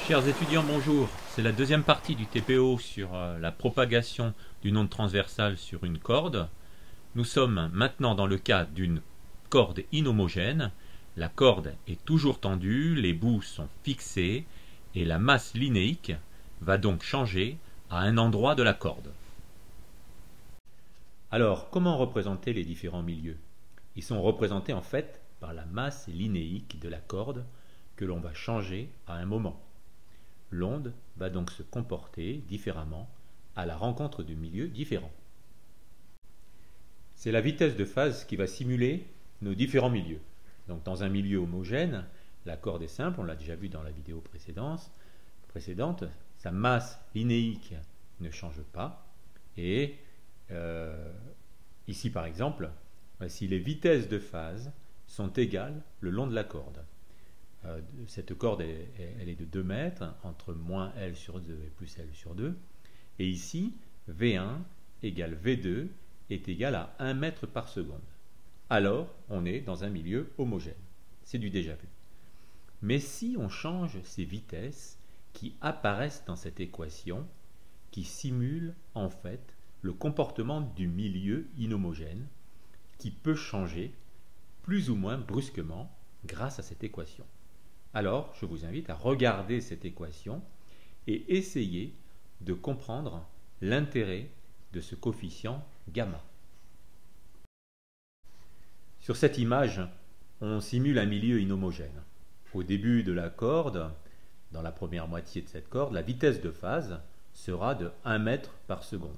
Chers étudiants, bonjour. C'est la deuxième partie du TPO sur la propagation d'une onde transversale sur une corde. Nous sommes maintenant dans le cas d'une corde inhomogène. La corde est toujours tendue, les bouts sont fixés et la masse linéique va donc changer à un endroit de la corde. Alors, comment représenter les différents milieux? Ils sont représentés en fait par la masse linéique de la corde que l'on va changer à un moment. L'onde va donc se comporter différemment à la rencontre de milieux différents. C'est la vitesse de phase qui va simuler nos différents milieux. Donc dans un milieu homogène, la corde est simple, on l'a déjà vu dans la vidéo précédente, sa masse linéique ne change pas. Et ici par exemple, si les vitesses de phase sont égales le long de la corde, cette corde elle est de 2 mètres, entre moins L sur 2 et plus L sur 2. Et ici, V1 égale V2 est égal à 1 mètre par seconde. Alors, on est dans un milieu homogène. C'est du déjà vu. Mais si on change ces vitesses qui apparaissent dans cette équation, qui simulent en fait le comportement du milieu inhomogène, qui peut changer plus ou moins brusquement grâce à cette équation. Alors, je vous invite à regarder cette équation et essayer de comprendre l'intérêt de ce coefficient gamma. Sur cette image, on simule un milieu inhomogène. Au début de la corde, dans la première moitié de cette corde, la vitesse de phase sera de 1 mètre par seconde.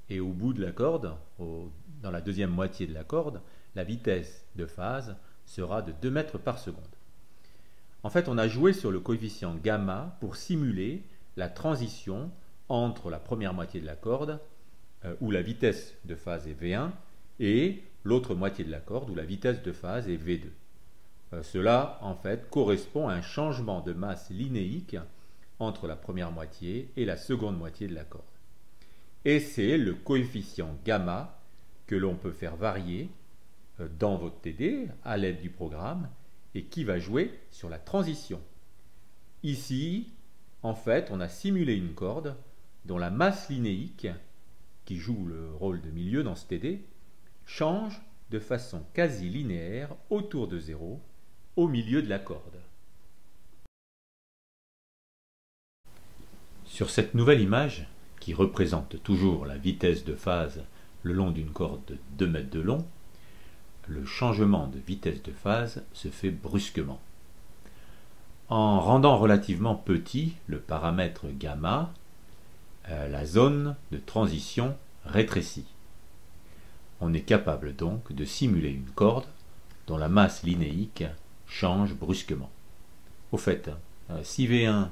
Et au bout de la corde, dans la deuxième moitié de la corde, la vitesse de phase sera de 2 mètres par seconde. En fait, on a joué sur le coefficient gamma pour simuler la transition entre la première moitié de la corde, où la vitesse de phase est V1, et l'autre moitié de la corde, où la vitesse de phase est V2. Cela, en fait, correspond à un changement de masse linéique entre la première moitié et la seconde moitié de la corde. Et c'est le coefficient gamma que l'on peut faire varier dans votre TD à l'aide du programme, et qui va jouer sur la transition. Ici, en fait, on a simulé une corde dont la masse linéique, qui joue le rôle de milieu dans ce TD, change de façon quasi linéaire autour de 0 au milieu de la corde. Sur cette nouvelle image, qui représente toujours la vitesse de phase le long d'une corde de 2 mètres de long, le changement de vitesse de phase se fait brusquement. En rendant relativement petit le paramètre gamma, la zone de transition rétrécit. On est capable donc de simuler une corde dont la masse linéique change brusquement. Au fait, si V1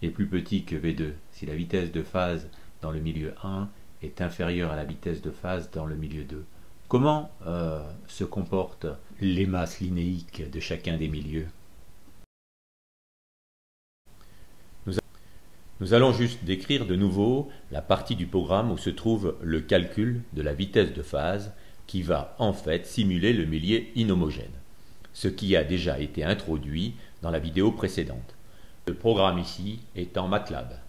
est plus petit que V2, si la vitesse de phase dans le milieu 1 est inférieure à la vitesse de phase dans le milieu 2, comment se comportent les masses linéiques de chacun des milieux? Nous allons juste décrire de nouveau la partie du programme où se trouve le calcul de la vitesse de phase qui va en fait simuler le milieu inhomogène, ce qui a déjà été introduit dans la vidéo précédente. Le programme ici est en MATLAB.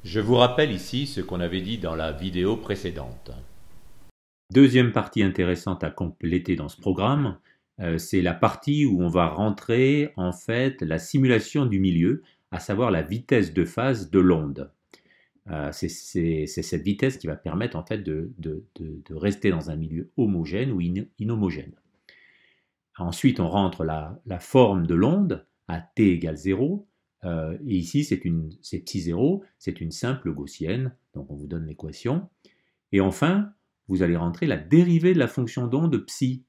Je vous rappelle ici ce qu'on avait dit dans la vidéo précédente. Deuxième partie intéressante à compléter dans ce programme, c'est la partie où on va rentrer en fait la simulation du milieu, à savoir la vitesse de phase de l'onde. C'est cette vitesse qui va permettre en fait de rester dans un milieu homogène ou inhomogène. Ensuite, on rentre la forme de l'onde à t égale 0. Et ici, c'est psi 0, c'est une simple gaussienne, donc on vous donne l'équation. Et enfin, vous allez rentrer la dérivée de la fonction d'onde psi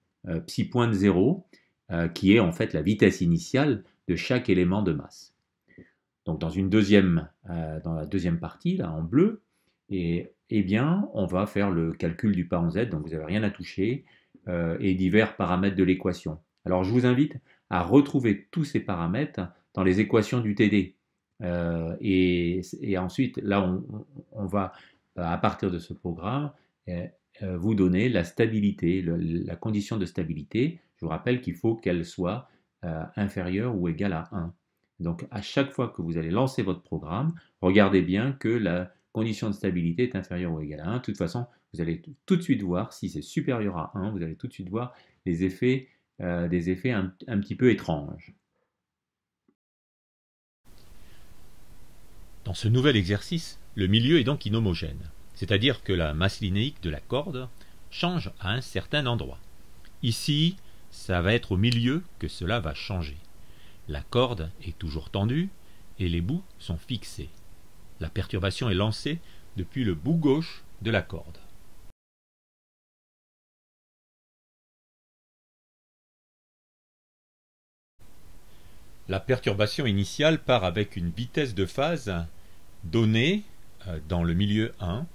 point de 0, qui est en fait la vitesse initiale de chaque élément de masse. Donc dans la deuxième partie, là en bleu, eh bien, on va faire le calcul du parent z, donc vous n'avez rien à toucher, et divers paramètres de l'équation. Alors je vous invite à retrouver tous ces paramètres dans les équations du TD. Et ensuite, là, on va, à partir de ce programme, vous donner la stabilité, la condition de stabilité. Je vous rappelle qu'il faut qu'elle soit inférieure ou égale à 1. Donc à chaque fois que vous allez lancer votre programme, regardez bien que la condition de stabilité est inférieure ou égale à 1. De toute façon, vous allez tout de suite voir, si c'est supérieur à 1, vous allez tout de suite voir des effets un petit peu étranges. Dans ce nouvel exercice, le milieu est donc inhomogène, c'est-à-dire que la masse linéique de la corde change à un certain endroit. Ici, ça va être au milieu que cela va changer. La corde est toujours tendue et les bouts sont fixés. La perturbation est lancée depuis le bout gauche de la corde. La perturbation initiale part avec une vitesse de phase donnée dans le milieu 1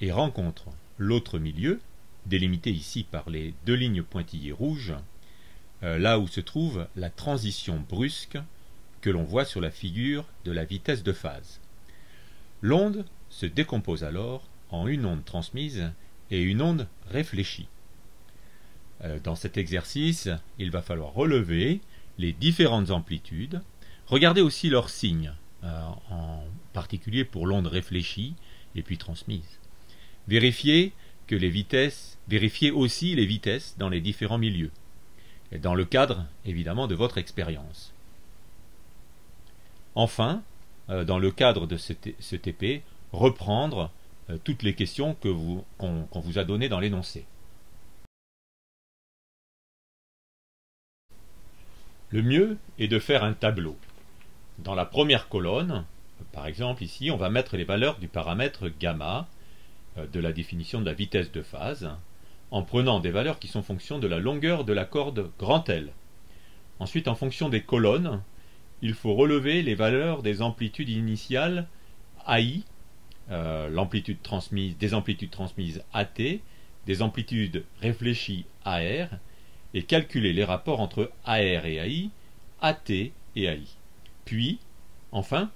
et rencontre l'autre milieu, délimité ici par les deux lignes pointillées rouges, là où se trouve la transition brusque que l'on voit sur la figure de la vitesse de phase. L'onde se décompose alors en une onde transmise et une onde réfléchie. Dans cet exercice, il va falloir relever les différentes amplitudes, regardez aussi leurs signes, en particulier pour l'onde réfléchie et puis transmise. Vérifiez aussi les vitesses dans les différents milieux, et dans le cadre évidemment de votre expérience. Enfin, dans le cadre de ce TP, reprendre toutes les questions qu'on vous a données dans l'énoncé. Le mieux est de faire un tableau. Dans la première colonne, par exemple ici, on va mettre les valeurs du paramètre gamma de la définition de la vitesse de phase, en prenant des valeurs qui sont fonction de la longueur de la corde grand L. Ensuite, en fonction des colonnes, il faut relever les valeurs des amplitudes initiales AI, des amplitudes transmises AT, des amplitudes réfléchies AR, et calculer les rapports entre AR et AI, AT et AI. Puis, enfin,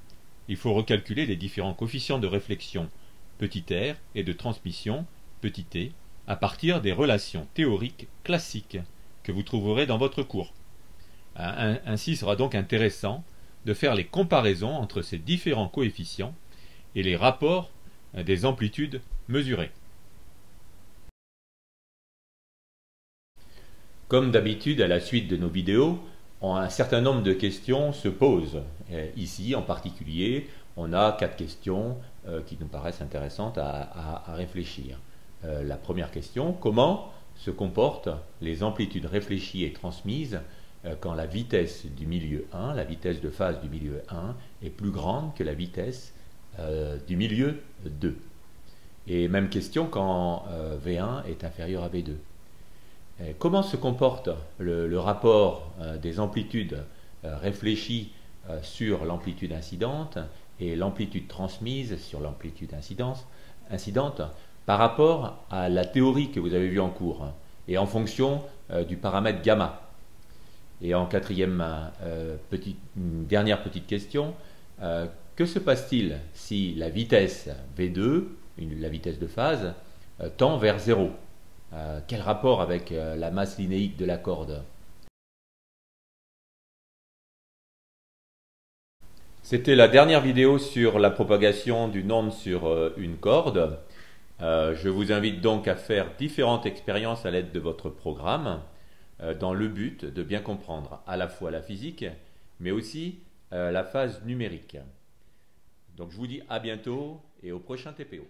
il faut recalculer les différents coefficients de réflexion petit r et de transmission petit t à partir des relations théoriques classiques que vous trouverez dans votre cours. Ainsi, il sera donc intéressant de faire les comparaisons entre ces différents coefficients et les rapports des amplitudes mesurées. Comme d'habitude, à la suite de nos vidéos, un certain nombre de questions se posent. Ici, en particulier, on a 4 questions qui nous paraissent intéressantes à réfléchir. La première question, comment se comportent les amplitudes réfléchies et transmises quand la vitesse du milieu 1, la vitesse de phase du milieu 1, est plus grande que la vitesse du milieu 2. Et même question quand V1 est inférieur à V2. Comment se comporte le rapport des amplitudes réfléchies sur l'amplitude incidente et l'amplitude transmise sur l'amplitude incidente par rapport à la théorie que vous avez vue en cours et en fonction du paramètre gamma? Et en dernière petite question, que se passe-t-il si la vitesse V2, la vitesse de phase, tend vers 0? Quel rapport avec la masse linéique de la corde? C'était la dernière vidéo sur la propagation d'une onde sur une corde. Je vous invite donc à faire différentes expériences à l'aide de votre programme dans le but de bien comprendre à la fois la physique mais aussi la phase numérique. Donc je vous dis à bientôt et au prochain TPO.